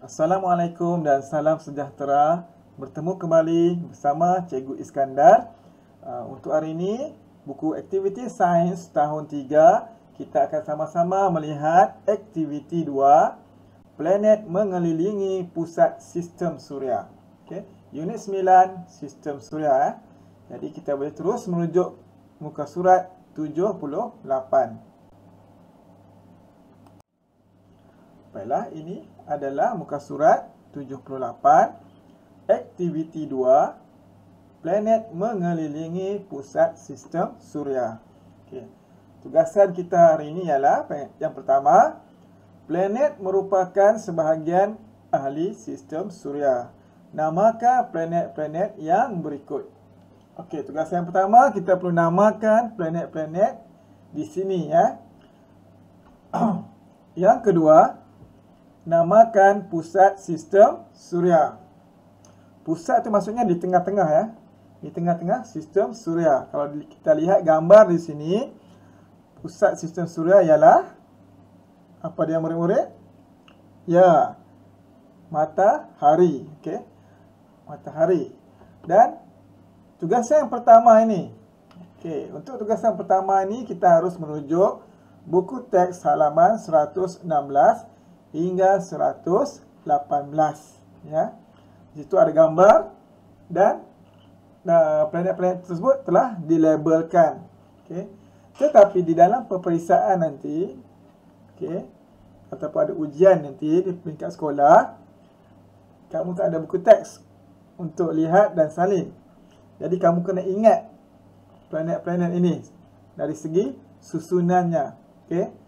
Assalamualaikum dan salam sejahtera. Bertemu kembali bersama Cikgu Iskandar. Untuk hari ini, buku aktiviti sains tahun 3, kita akan sama-sama melihat aktiviti 2, planet mengelilingi pusat sistem suria. Okay. Unit 9, sistem suria. Jadi kita boleh terus merujuk muka surat 78. Baiklah, ini adalah muka surat 78, aktiviti 2, planet mengelilingi pusat sistem suria. Okey. Tugasan kita hari ini ialah yang pertama, planet merupakan sebahagian ahli sistem suria. Namakan planet-planet yang berikut. Okey, tugasan yang pertama, kita perlu namakan planet-planet di sini ya. Yang kedua, namakan pusat sistem suria. Pusat itu maksudnya di tengah-tengah ya. Di tengah-tengah sistem suria. Kalau kita lihat gambar di sini, pusat sistem suria ialah apa dia murid-murid? Ya, matahari. Okey. Matahari. Dan tugasan yang pertama ini. Okey, untuk tugasan pertama ini kita harus merujuk buku teks halaman 116 hingga 118 ya. Di situ ada gambar dan planet-planet tersebut telah dilabelkan. Okey. Tetapi di dalam peperiksaan nanti, okey, ataupun ada ujian nanti di peringkat sekolah, kamu tak ada buku teks untuk lihat dan salin. Jadi kamu kena ingat planet-planet ini dari segi susunannya. Okey.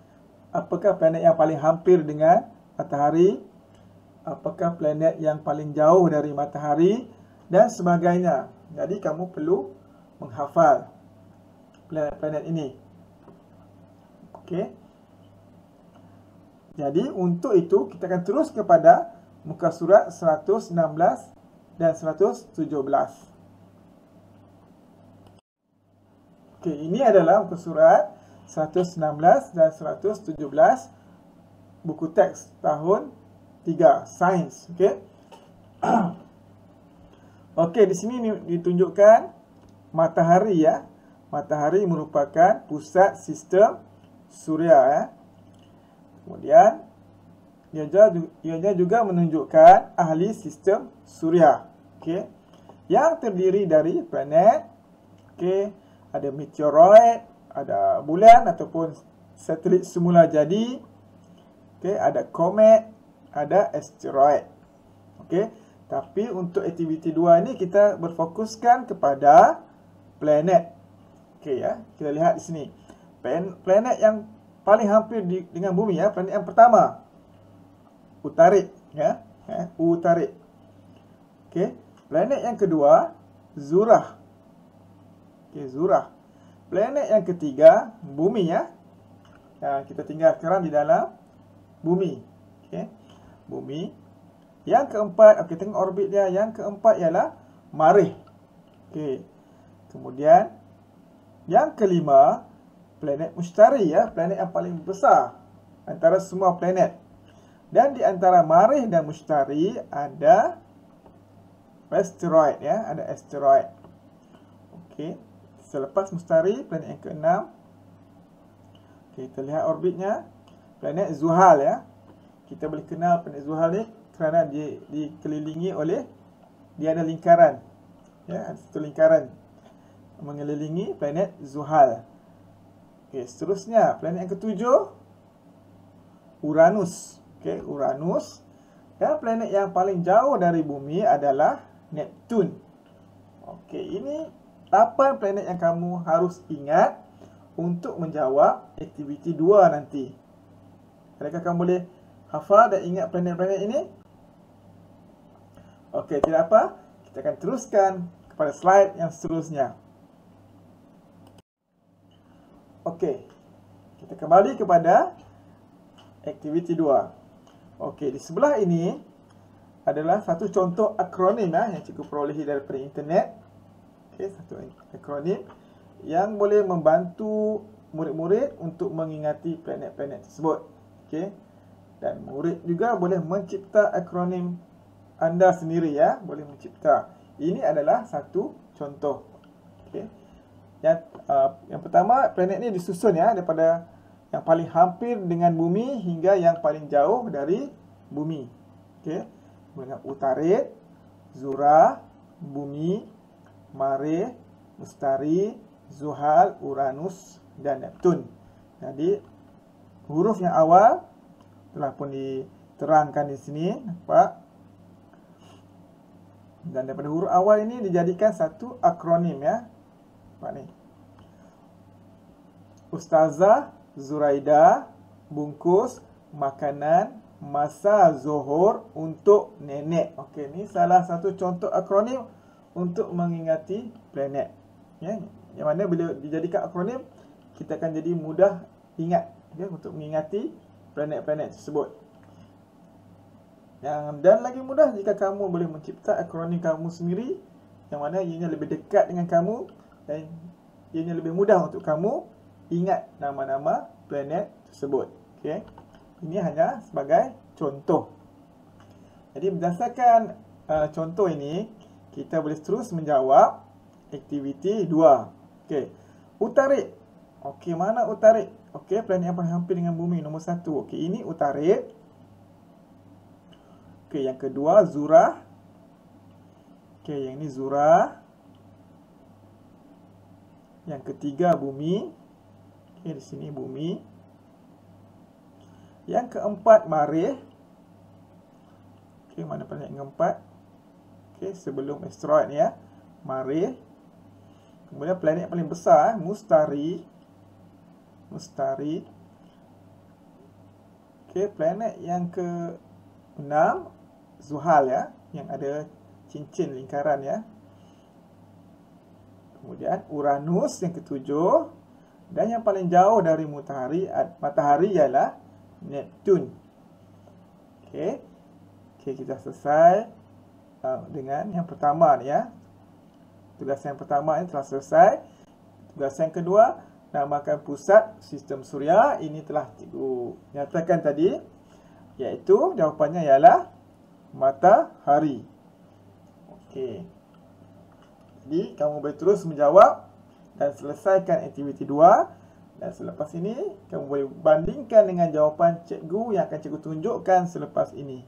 Apakah planet yang paling hampir dengan matahari, apakah planet yang paling jauh dari matahari dan sebagainya. Jadi kamu perlu menghafal planet-planet ini. Okey. Jadi untuk itu kita akan terus kepada muka surat 116 dan 117. Okey, ini adalah muka surat 116 dan 117 buku teks tahun 3 sains. Okey. Okey, di sini ditunjukkan matahari ya. Matahari merupakan pusat sistem suria ya. Kemudian ia juga menunjukkan ahli sistem suria. Okey. Yang terdiri dari planet, okey, ada meteoroid, ada bulan ataupun satelit semula jadi. Okey, ada komet, ada asteroid. Okey, tapi untuk aktiviti 2 ni kita berfokuskan kepada planet. Okey ya, kita lihat di sini. Planet yang paling hampir dengan bumi ya, planet yang pertama, Utarid ya, Utarid. Okey, planet yang kedua, Zurah. Okey, Zurah. Planet yang ketiga, bumi ya. Kita tinggal sekarang di dalam bumi. Okey. Bumi. Yang keempat, okey, tengok orbit dia. Yang keempat ialah Marikh. Okey. Kemudian yang kelima, planet Mushtari ya, planet yang paling besar antara semua planet. Dan di antara Marikh dan Mushtari ada asteroid ya, ada asteroid. Okey. Selepas Mushtari, planet yang keenam. Okey, kita lihat orbitnya. Planet Zuhal ya. Kita boleh kenal planet Zuhal ni kerana dia dikelilingi oleh, dia ada lingkaran. Ya, ada satu lingkaran mengelilingi planet Zuhal. Okey, seterusnya planet yang ketujuh, Uranus. Okey, Uranus. Dan planet yang paling jauh dari bumi adalah Neptun. Okey, ini 8 planet yang kamu harus ingat untuk menjawab aktiviti 2 nanti. Adakah kamu boleh hafal dan ingat planet-planet ini? Okey, tidak apa. Kita akan teruskan kepada slide yang seterusnya. Okey, kita kembali kepada aktiviti 2. Okey, di sebelah ini adalah satu contoh akronim yang cikgu perolehi daripada internet. Okey, satu akronim yang boleh membantu murid-murid untuk mengingati planet-planet tersebut. Okey. Dan murid juga boleh mencipta akronim anda sendiri ya, boleh mencipta. Ini adalah satu contoh. Okey. Yang pertama, planet ni disusun ya daripada yang paling hampir dengan bumi hingga yang paling jauh dari bumi. Okey. Kemudian Utarid, Zura, Bumi, Marikh, Mustari, Zuhal, Uranus dan Neptun. Jadi huruf yang awal telah pun diterangkan di sini, nampak? Dan daripada huruf awal ini dijadikan satu akronim ya. Nampak ni. Ustazah Zuraida bungkus makanan masa zuhur untuk nenek. Okey, ni salah satu contoh akronim untuk mengingati planet. Ya, yang mana bila dijadikan akronim, kita akan jadi mudah ingat ya, untuk mengingati planet-planet tersebut. Dan lagi mudah jika kamu boleh mencipta akronim kamu sendiri, yang mana ianya lebih dekat dengan kamu dan ianya lebih mudah untuk kamu ingat nama-nama planet tersebut. Okey. Ini hanya sebagai contoh. Jadi berdasarkan contoh ini, kita boleh terus menjawab aktiviti 2. Okey. Utarid. Okey, mana Utarid? Okey, planet yang paling hampir dengan bumi nombor 1. Okey, ini Utarid. Okey, yang kedua Zura. Okey, yang ini Zura. Yang ketiga Bumi. Okey, di sini Bumi. Yang keempat Marikh. Okey, mana planet yang keempat? Okey, sebelum asteroid ya. Marikh. Kemudian planet yang paling besar Mustari. Mustari. Okey, planet yang ke-6 Zuhal ya, yang ada cincin lingkaran ya. Kemudian Uranus yang ke-7, dan yang paling jauh dari matahari ialah Neptun. Okey. Okey, kita selesai dengan yang pertama ni ya. Tugas yang pertama ini telah selesai. Tugas yang kedua, namakan pusat sistem suria. Ini telah cikgu nyatakan tadi, iaitu jawapannya ialah matahari. Okey. Jadi kamu boleh terus menjawab dan selesaikan aktiviti 2. Dan selepas ini, kamu boleh bandingkan dengan jawapan cikgu yang akan cikgu tunjukkan selepas ini.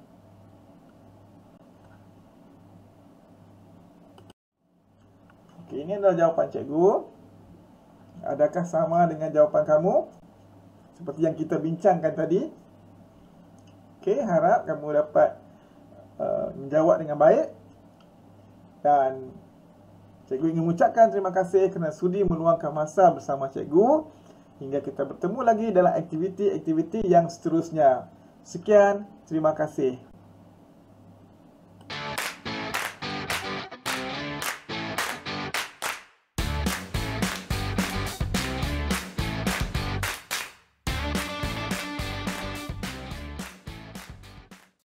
Okey, ini adalah jawapan cikgu. Adakah sama dengan jawapan kamu? Seperti yang kita bincangkan tadi. Okey, harap kamu dapat menjawab dengan baik. Dan cikgu ingin mengucapkan terima kasih kerana sudi meluangkan masa bersama cikgu. Hingga kita bertemu lagi dalam aktiviti-aktiviti yang seterusnya. Sekian, terima kasih.